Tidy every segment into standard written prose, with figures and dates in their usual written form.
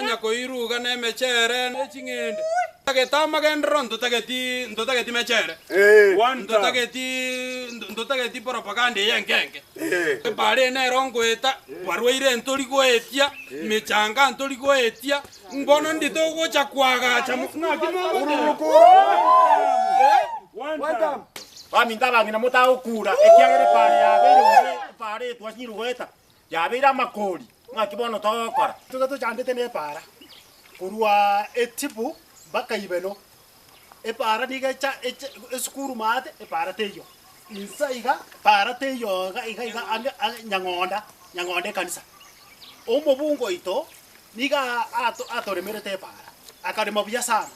tokonya koiruga nemechere neching'ende. Tageta gendro ndotageti mechere. Ndotageti propaganda yenkenge. Bare ne rongoeta barweire ntori goetia mechanga ntori goetia mbono ndito gocha kwagacha mufuna kimongo. Baminda bangina mutaukura ekiagere pare yabere pare twashiruweta yabera makoli ngakibono tokora tugato chandete ne para kurwa etipu baka ibeno e para digacha eskuru mate e para teyo insaiga para teyo iga nyangonde kanisa omobungo ito niga atoremere te para akare mabya sana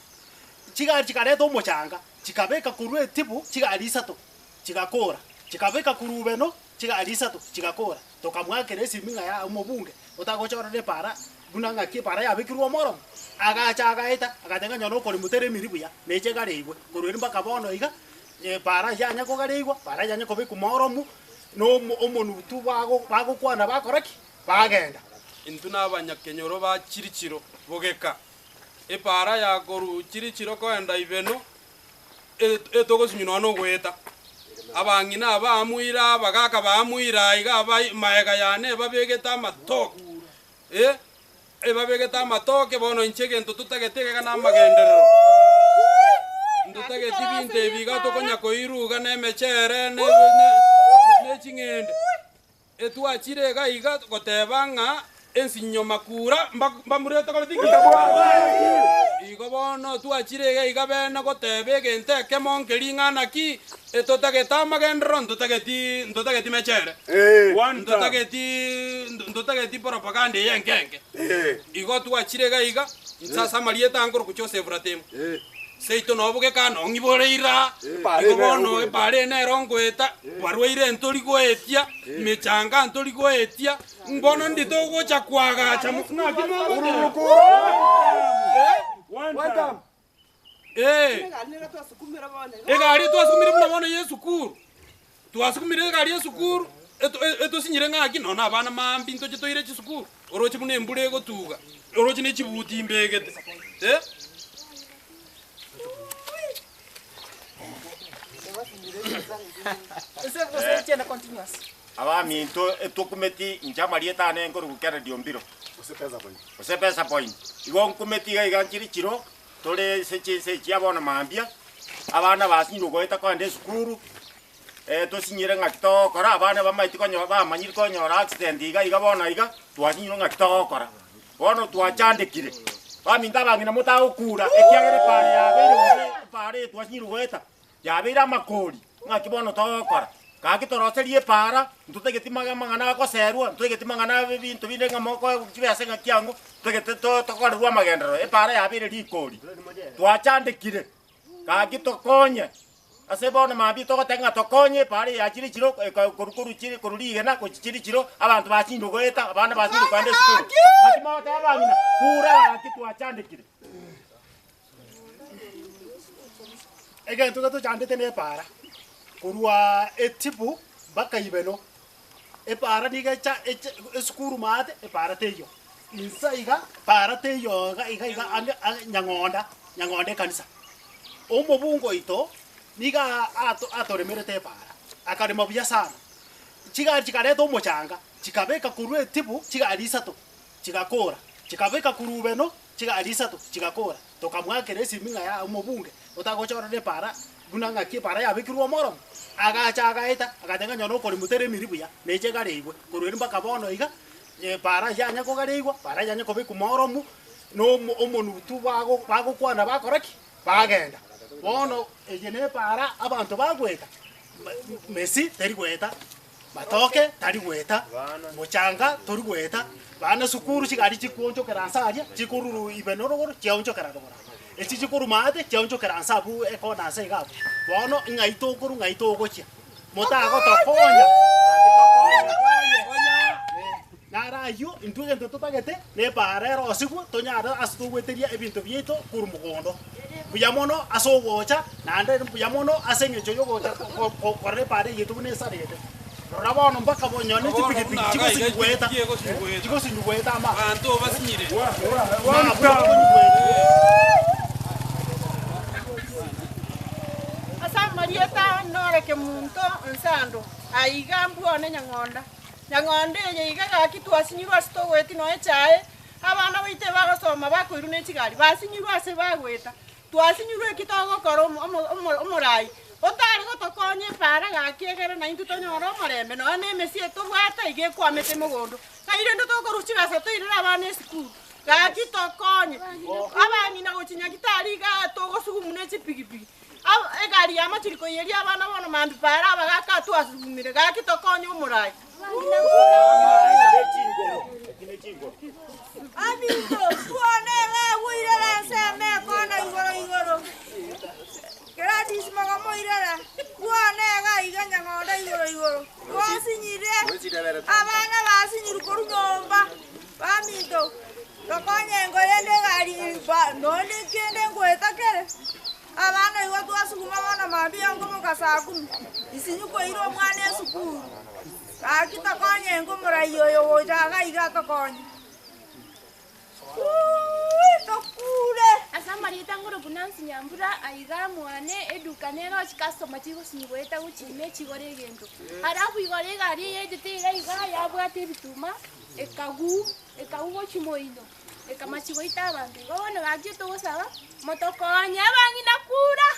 chikare to mochanga chikabeka kurwe etipu chigarisatu chigakora chikabeka kurubeno chigarisatu chigakora tokamwakere siminga ya omobunge utagochora ne para bunanga ki para ya bikirwo moro agacha agaita agatenga nyono kori mutere miribuya neche gareigwe kurwe mpaka bono iga para yanya ko gareigwa para yanya ko biku moro mu no omonutu bago kwana bakoraki bagenda intuna abanyakenyoro ba chirichiro bogeka e para ya koru chirichiro ko enda ibeno etoko sinyino no gweta abangina abamuira bagaka bamuira iga maega yane babegeta matoke babegeta matoke bono inchege ntututagetege kana magenderero ndutageti binte biga tokonya koiruga nemechere neching'ende etwachirega iga gotebanga ensinyo makura mbamurete kolitiki igo bono twachirege iga bena gotebege nteke monkeri ng'anaki etotageta magendero ndotageti mechere ndotageti propaganda yenkenge igo twachirega iga sasa marieta ngoro kuchose fratemu seito nobuge kana ngiboreira igo bono bare ne rongoeta barweire ntori goetia mechanga ntori goetia mbono ndito gocha kwagacha mufuna kimongo egari twasukumire muna bono yesukuru twasukumire egari yesukuru eto sinyire ngaki nona abana mambi ntoche toire chisukuru orochi mune mbure gotuga orochi ne chibuti mbegete abami into etokumeti njamarieta ane ngoro gukera diombiro usepesa point igo nkumeti ga chirichiro tole seche abona mambia abana basinyo goeta kwande skuru tosinyire ngakito kora abana bamaiti konyo bamanyiri konyora accident iga bona iga twasinyo ngakito kora bono twachandikire bami ndabangina mutaukura ekiagere pare yabere pare twasinyo goeta yabera makoli ngakibono tokora kakitoroserie para ntutagetimaga mangana akoserwa ntutagetimaga bintu binde ngamoko kibese ngakiango tugetetokora magendero e para yabere likoli twachandikire kakitokonye ase bono mabi togotenga tokonye para yachiri chiro korukuru chiri korurigena kochiri chiro abantu bachindo goeta abana bachindo kwande skuru akimote abamina pura akitwachandikire ega tugato chandete ne para kurwa etipu baka ibeno e para digacha eskuru mate e para teyo insaiga para teyo iga nyangonde kanisa omobungo ito niga atoremere te para akare mabya sana chikare to mochanga chikabeka kurwe etipu chigarisatu chigakora chikabeka kurubeno chigarisatu chigakora tokamwakere siminga ya omobunge utagochora ne para bunanga ki para ya bikirwo moro agacha agaita agatenga nyono kori mutere miribuya neche gareigwe kurwe mpaka bono iga para yanya ko gareigwa para yanya ko biku moro mu no omonutu bago kwana bakoraki bagenda bono ejene para abantu bagweta Messi tari gweta matoke tari gweta mochanga tori gweta bana sukuru chigari chikonjo keransaria chikururu ibenoro chionjo keradora eti chikuru mate chionjo keransabu eko na se gabu bono ngaito kuru ngaito gochia motago tokonya narayo intuge ntotagete ne parero sigu tonyara asitugweteria ebintu bieto kuru mugondo buyamono asogocha nande buyamono asengecho yogocha korre pare yetu ne sarete Rabono mpaka bonyone tipikipiki chikusinyueta. Chikusinyueta ama. Bantu basinyire. Asa Marieta noreke muntu nsando. Aiga mbuone nyangonda. Nyangonde yiga gakitwasinyirwa stogweti no echae. Abana baite bagasoma bakoiru ne kigali. Basinyirwa se bagweta. Twasinyirwe kitogo koro omurai. Otari gotokonye para gakiegere na intu tonyoro marembe no ne mesie tubwata ige kwamete mugondo. Kaire ndo tokoruchiga se toirira abana esukuru. Gakitokonye. Abani na gochinya kitari ga togosugumune chipigipigi. Egari ya machiriko yeri abana bono mambi para abagaka twasugumire gakitokonye omurai. Amigo, tuone la huirera se me kona igoro. Gratis magamo irera. Tuone ga iganya ngoda igoro. Twasinyire. Abana basinyira ko runyomba. Amigo. Tokonye ngoyende gari ba none kende ngoetakere. Abana iwa twasuguma bana mambi yango mukasaku. Isinyuko iro mwana esukuru. Akitokonye ngomurai yoyo wojaga iga tokonye. Tokure. Asa Marieta ngoro bunansi nyambura aiga mwane edukanero chikasoma chiko sinyigweta uchime chigore gendo. Harafu igore gari yeditira iga yabwate bituma ekagu chimoino. Ekamachigoita abantu. Gono gagito gosaba motokonya bangina kura.